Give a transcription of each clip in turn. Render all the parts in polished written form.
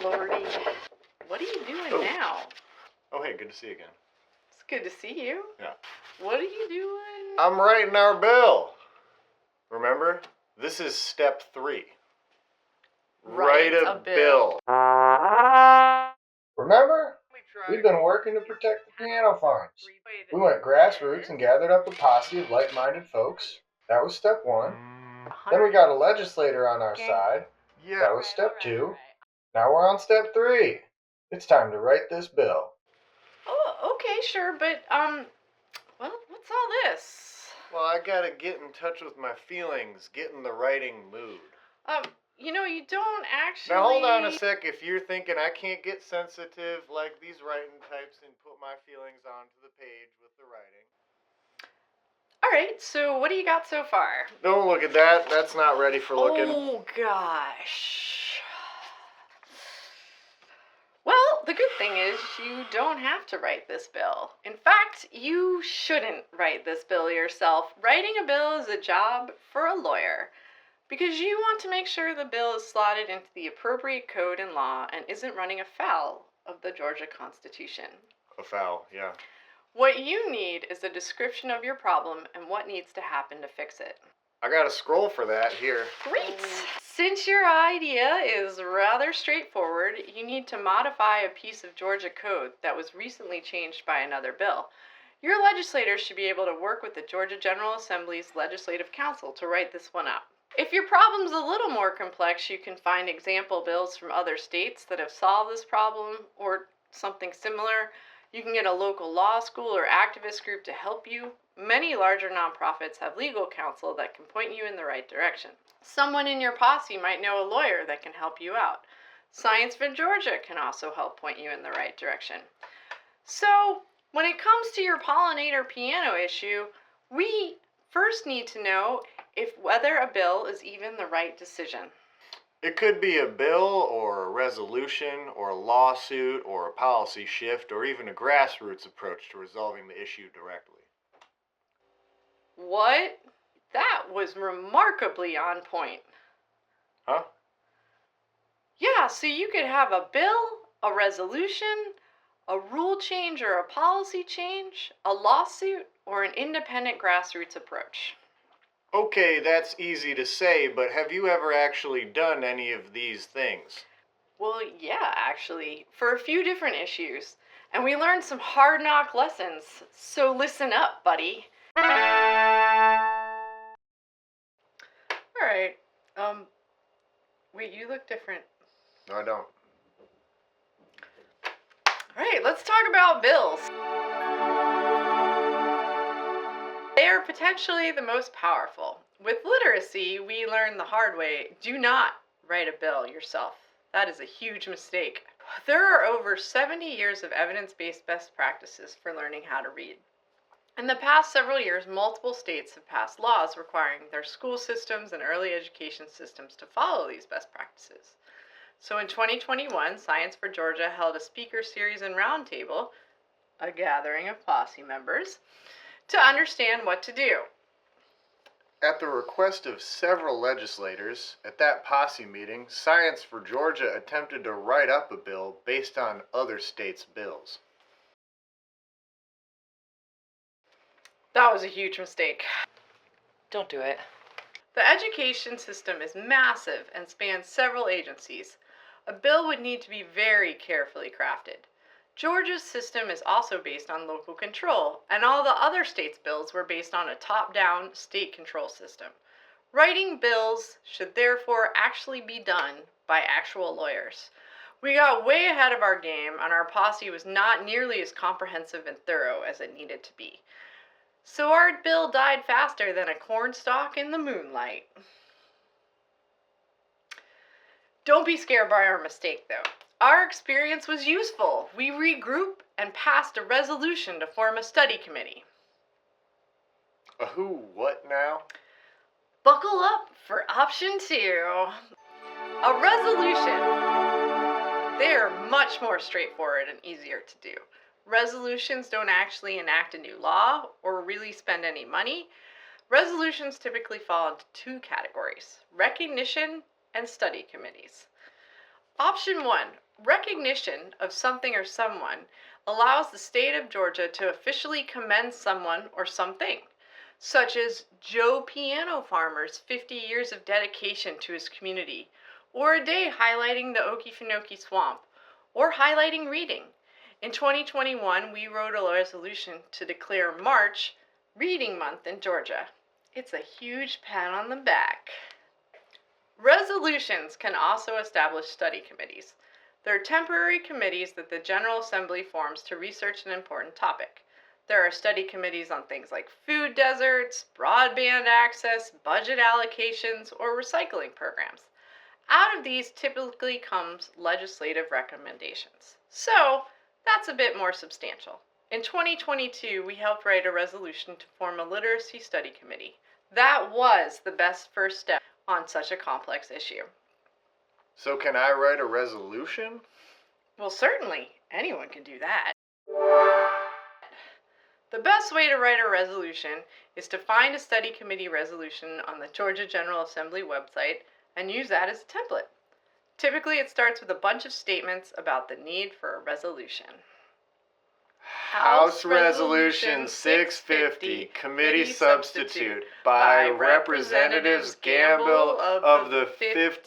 lordy. What are you doing now? Oh, hey, good to see you again. It's good to see you. Yeah. What are you doing? I'm writing our bill. Remember? This is step 3. Write a bill. Remember? We've been working to protect the piano farms. We went grassroots and gathered up a posse of like-minded folks. That was step 1. Then we got a legislator on our side. Yeah. That was step 2. Now we're on step 3. It's time to write this bill. Oh, okay, sure, but, well, what's all this? Well, I gotta get in touch with my feelings, get in the writing mood. You don't actually... Now hold on a sec. If you're thinking I can't get sensitive like these writing types and put my feelings onto the page with the writing. Alright, so what do you got so far? Don't look at that. That's not ready for looking. Oh, gosh. Well, the good thing is you don't have to write this bill. In fact, you shouldn't write this bill yourself. Writing a bill is a job for a lawyer because you want to make sure the bill is slotted into the appropriate code and law and isn't running afoul of the Georgia Constitution. Afoul, yeah. What you need is a description of your problem and what needs to happen to fix it. I got a scroll for that here. Great! Since your idea is rather straightforward, you need to modify a piece of Georgia code that was recently changed by another bill. Your legislators should be able to work with the Georgia General Assembly's Legislative Council to write this one up. If your problem's a little more complex, you can find example bills from other states that have solved this problem or something similar. You can get a local law school or activist group to help you. Many larger nonprofits have legal counsel that can point you in the right direction. Someone in your posse might know a lawyer that can help you out. Science for Georgia can also help point you in the right direction. So, when it comes to your pollinator piano issue, we first need to know if whether a bill is even the right decision. It could be a bill or a resolution or a lawsuit or a policy shift or even a grassroots approach to resolving the issue directly. What? That was remarkably on point. Huh? Yeah, so you could have a bill, a resolution, a rule change or a policy change, a lawsuit, or an independent grassroots approach. Okay, that's easy to say, but have you ever actually done any of these things? Well, yeah, actually, for a few different issues. And we learned some hard knock lessons, so listen up, buddy. Alright, wait, you look different. No, I don't. Alright, let's talk about bills. They are potentially the most powerful. With literacy, we learn the hard way, do not write a bill yourself. That is a huge mistake. There are over 70 years of evidence-based best practices for learning how to read. In the past several years, multiple states have passed laws requiring their school systems and early education systems to follow these best practices. So in 2021, Science for Georgia held a speaker series and roundtable, a gathering of posse members, to understand what to do. At the request of several legislators, at that posse meeting, Science for Georgia attempted to write up a bill based on other states' bills. That was a huge mistake. Don't do it. The education system is massive and spans several agencies. A bill would need to be very carefully crafted. Georgia's system is also based on local control, and all the other states' bills were based on a top-down state control system. Writing bills should therefore actually be done by actual lawyers. We got way ahead of our game, and our posse was not nearly as comprehensive and thorough as it needed to be. So our bill died faster than a cornstalk in the moonlight. Don't be scared by our mistake, though. Our experience was useful. We regrouped and passed a resolution to form a study committee. A who, what now? Buckle up for option 2. A resolution. They're much more straightforward and easier to do. Resolutions don't actually enact a new law or really spend any money. Resolutions typically fall into 2 categories: recognition and study committees. Option 1. recognition of something or someone allows the state of Georgia to officially commend someone or something, such as Joe Piano Farmer's 50 years of dedication to his community, or a day highlighting the Okefenokee Swamp, or highlighting reading. In 2021, we wrote a resolution to declare March Reading Month in Georgia. It's a huge pat on the back. Resolutions can also establish study committees. They're temporary committees that the General Assembly forms to research an important topic. There are study committees on things like food deserts, broadband access, budget allocations, or recycling programs. Out of these typically comes legislative recommendations. So, that's a bit more substantial. In 2022, we helped write a resolution to form a literacy study committee. That was the best first step on such a complex issue. So can I write a resolution? Well, certainly. Anyone can do that. The best way to write a resolution is to find a study committee resolution on the Georgia General Assembly website and use that as a template. Typically, it starts with a bunch of statements about the need for a resolution. House Resolution 650, Committee Substitute, by Representatives Gamble of the 15th.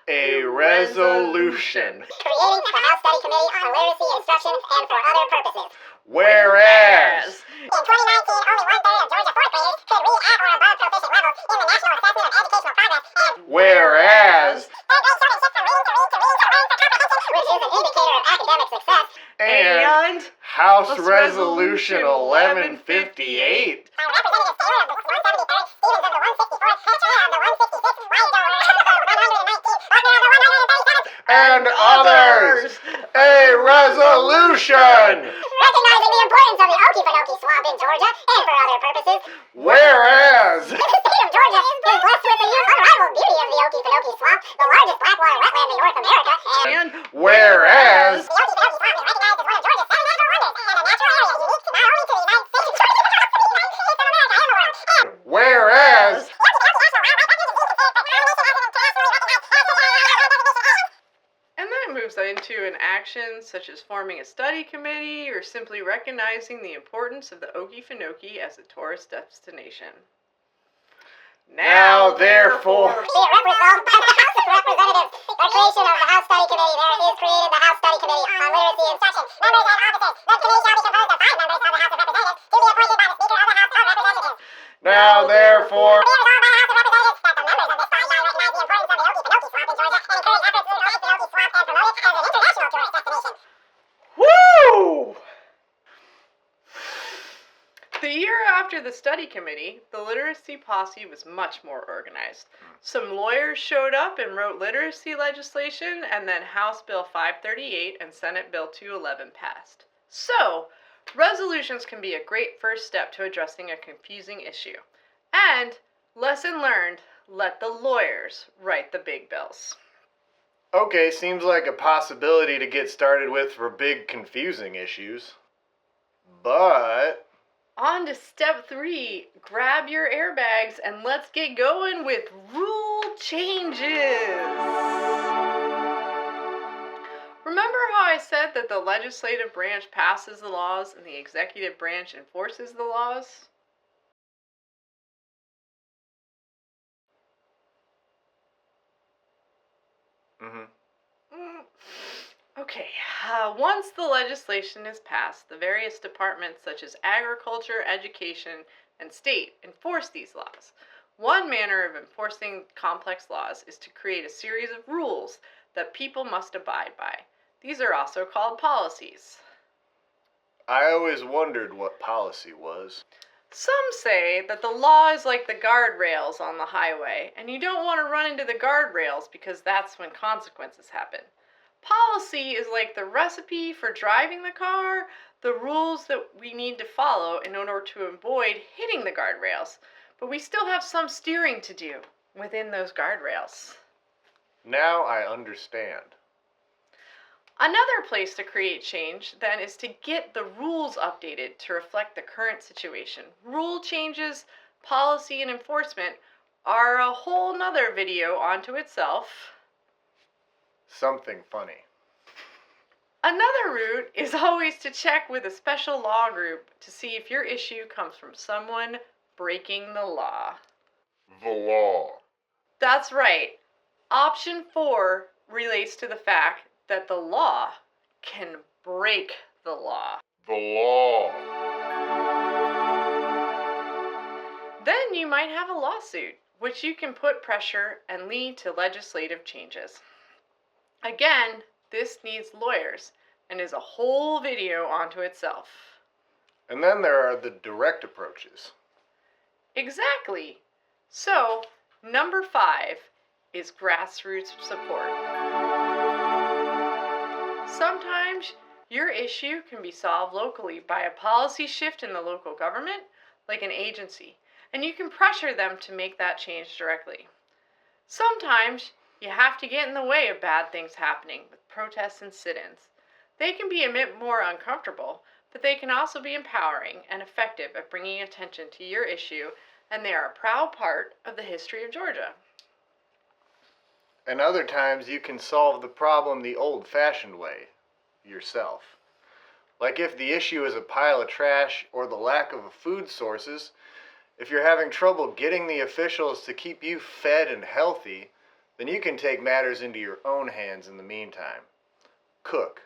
A resolution. Creating the House Study Committee on Literacy Instruction and for other purposes. Whereas, In 2019, only one-third of Georgia fourth graders could read at or above proficient levels in the National Assessment of Educational Progress, and whereas, third grade children shift from reading to read to learn for comprehension, which is an indicator of academic success. and House Resolution 1158. By Representative Taylor of the 173rd, Stevens of the 164th, Petria of the 166th, White of the 119th, Buckner of the 137th, And others. A resolution. recognizing the importance of the Okefenokee Swamp in Georgia and for other purposes. Whereas, The state of Georgia is blessed with the unrivaled beauty of the Okefenokee Swamp, the largest blackwater wetland in North America, and whereas, the Okefenokee Swamp is recognized as one of Georgia's 7 natural wonders and a natural area unique not only to the United States, but to the United States of America and the world. And whereas, And then it moves into an action such as forming a study committee or simply recognizing the importance of the Okefenokee as a tourist destination. Now, therefore, Be it resolved by the House of Representatives, the creation of the House Study Committee. There is created the House Study Committee on Literacy Instruction. Members and officers. The committee shall be composed of 5 members of the House of Representatives to be appointed by the Speaker of the House of Representatives. now therefore, Be it resolved by the House of Representatives that the members of this body shall recognize the importance of the Okefenokee Swamp in Georgia and encourage efforts to develop the Okefenokee Swamp and promote it as an international tourist destination. woo! The year after the study committee, the literacy posse was much more organized. Some lawyers showed up and wrote literacy legislation, and then House Bill 538 and Senate Bill 211 passed. So, resolutions can be a great first step to addressing a confusing issue. And, lesson learned, let the lawyers write the big bills. Okay, seems like a possibility to get started with for big confusing issues. But On to step 3, grab your airbags and let's get going with rule changes. Remember how I said that the legislative branch passes the laws and the executive branch enforces the laws? Okay, once the legislation is passed, the various departments such as agriculture, education, and state enforce these laws. One manner of enforcing complex laws is to create a series of rules that people must abide by. These are also called policies. I always wondered what policy was. Some say that the law is like the guardrails on the highway, and you don't want to run into the guardrails because that's when consequences happen. Policy is like the recipe for driving the car, the rules that we need to follow in order to avoid hitting the guardrails, but we still have some steering to do within those guardrails. Now I understand. Another place to create change, then, is to get the rules updated to reflect the current situation. Rule changes, policy, and enforcement are a whole nother video onto itself. Something funny. Another route is always to check with a special law group to see if your issue comes from someone breaking the law. The law. That's right. Option 4 relates to the fact that the law can break the law. The law. Then you might have a lawsuit, which you can put pressure and lead to legislative changes. Again, this needs lawyers and is a whole video onto itself. And then there are the direct approaches. Exactly. So, number 5 is grassroots support. Sometimes your issue can be solved locally by a policy shift in the local government, like an agency, and you can pressure them to make that change directly. Sometimes you have to get in the way of bad things happening with protests and sit-ins. They can be a bit more uncomfortable, but they can also be empowering and effective at bringing attention to your issue, and they are a proud part of the history of Georgia. And other times you can solve the problem the old-fashioned way, yourself. Like if the issue is a pile of trash or the lack of food sources, if you're having trouble getting the officials to keep you fed and healthy, then you can take matters into your own hands in the meantime. Cook,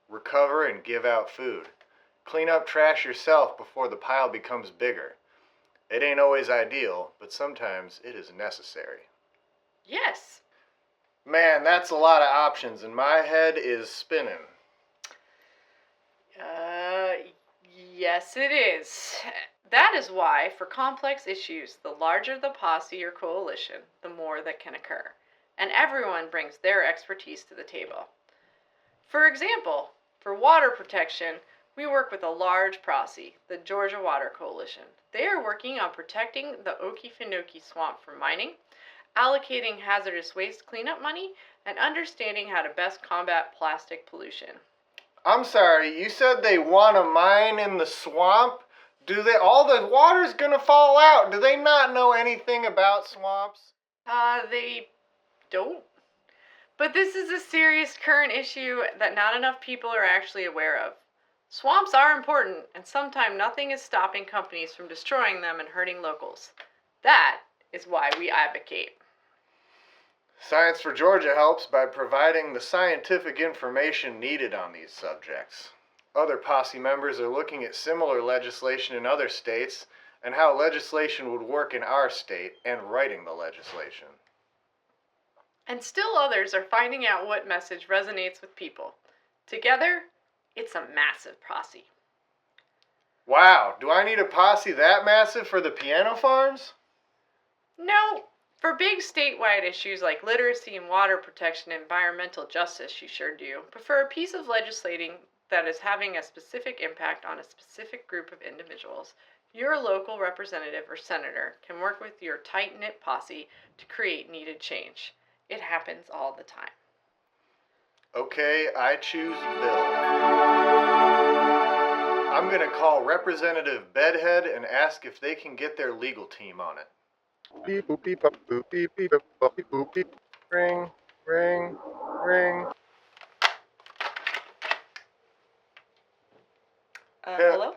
recover and give out food. Clean up trash yourself before the pile becomes bigger. It ain't always ideal, but sometimes it is necessary. Yes. Man, that's a lot of options, and my head is spinning. Yes it is. That is why, for complex issues, the larger the posse or coalition, the more that can occur. And everyone brings their expertise to the table. For example, for water protection, we work with a large posse, the Georgia Water Coalition. They are working on protecting the Okefenokee Swamp from mining, allocating hazardous waste cleanup money, and understanding how to best combat plastic pollution. I'm sorry, you said they want to mine in the swamp? All the water's gonna fall out. Do they not know anything about swamps? They don't. But this is a serious current issue that not enough people are actually aware of. Swamps are important, and sometimes nothing is stopping companies from destroying them and hurting locals. That is why we advocate. Science for Georgia helps by providing the scientific information needed on these subjects. Other posse members are looking at similar legislation in other states and how legislation would work in our state and writing the legislation. And still others are finding out what message resonates with people. Together, it's a massive posse. Wow, do I need a posse that massive for the piano farms? No, for big statewide issues like literacy and water protection and environmental justice, you sure do. But for a piece of legislating that is having a specific impact on a specific group of individuals, your local representative or senator can work with your tight-knit posse to create needed change. It happens all the time. Okay, I choose Bill. I'm gonna call Representative Bedhead and ask if they can get their legal team on it. Beep boop beep up boop beep beep up boop beep boop beep. Ring, ring, ring. Hello?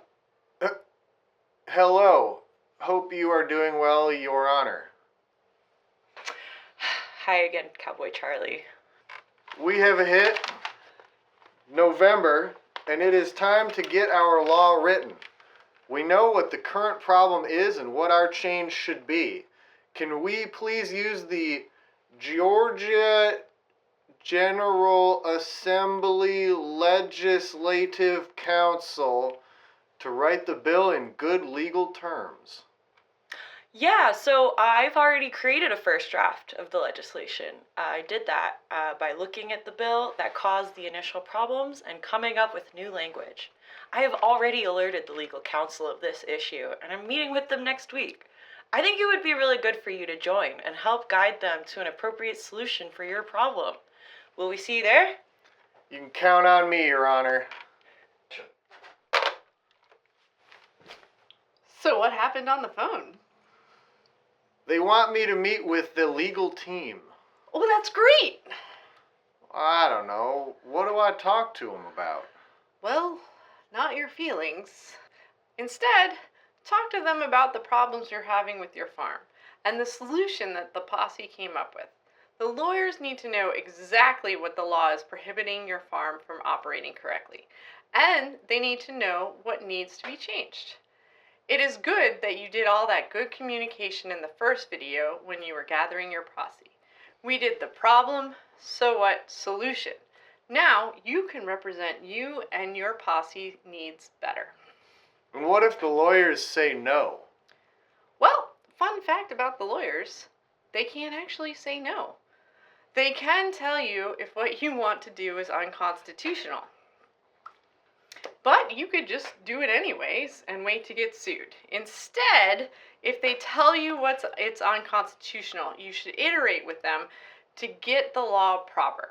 Hello. Hope you are doing well, Your Honor. Hi again, Cowboy Charlie. We have hit November, and it is time to get our law written. We know what the current problem is and what our change should be. Can we please use the Georgia General Assembly Legislative Council to write the bill in good legal terms? Yeah, so I've already created a first draft of the legislation. I did that by looking at the bill that caused the initial problems and coming up with new language. I have already alerted the legal counsel of this issue, and I'm meeting with them next week. I think it would be really good for you to join and help guide them to an appropriate solution for your problem. Will we see you there? You can count on me, Your Honor. So what happened on the phone? They want me to meet with the legal team. Oh, that's great! I don't know. What do I talk to them about? Well, not your feelings. Instead, talk to them about the problems you're having with your farm and the solution that the posse came up with. The lawyers need to know exactly what the law is prohibiting your farm from operating correctly, and they need to know what needs to be changed. It is good that you did all that good communication in the first video when you were gathering your posse. We did the problem, so what, solution. Now you can represent you and your posse needs better. And what if the lawyers say no? Well, fun fact about the lawyers, they can't actually say no. They can tell you if what you want to do is unconstitutional. But you could just do it anyways and wait to get sued. Instead, if they tell you it's unconstitutional, you should iterate with them to get the law proper.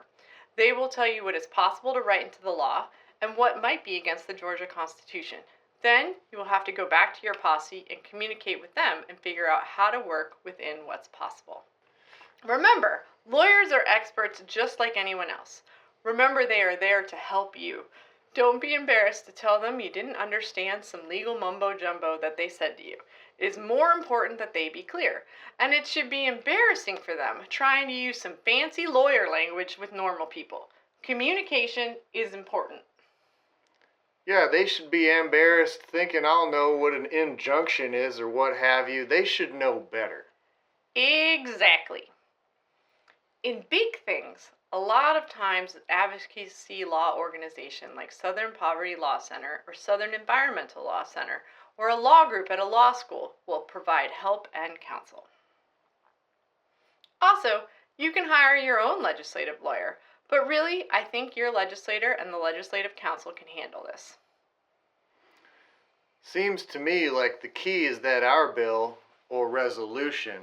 They will tell you what is possible to write into the law and what might be against the Georgia Constitution. Then you will have to go back to your posse and communicate with them and figure out how to work within what's possible. Remember, lawyers are experts just like anyone else. Remember, they are there to help you. Don't be embarrassed to tell them you didn't understand some legal mumbo-jumbo that they said to you. It is more important that they be clear, and it should be embarrassing for them trying to use some fancy lawyer language with normal people. Communication is important. Yeah, they should be embarrassed thinking I'll know what an injunction is or what have you. They should know better. Exactly. In big things, a lot of times an advocacy law organization like Southern Poverty Law Center or Southern Environmental Law Center or a law group at a law school will provide help and counsel. Also, you can hire your own legislative lawyer, but really, I think your legislator and the legislative council can handle this. Seems to me like the key is that our bill, or resolution,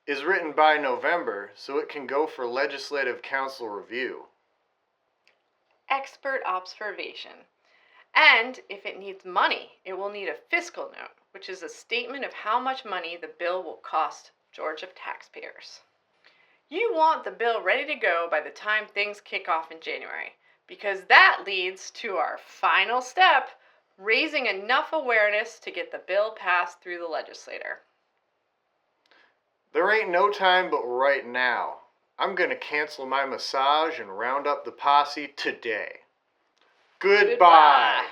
is written by November so it can go for legislative council review. Expert observation. And if it needs money, it will need a fiscal note, which is a statement of how much money the bill will cost Georgia taxpayers. You want the bill ready to go by the time things kick off in January, because that leads to our final step, raising enough awareness to get the bill passed through the legislature. There ain't no time but right now. I'm gonna cancel my massage and round up the posse today. Goodbye.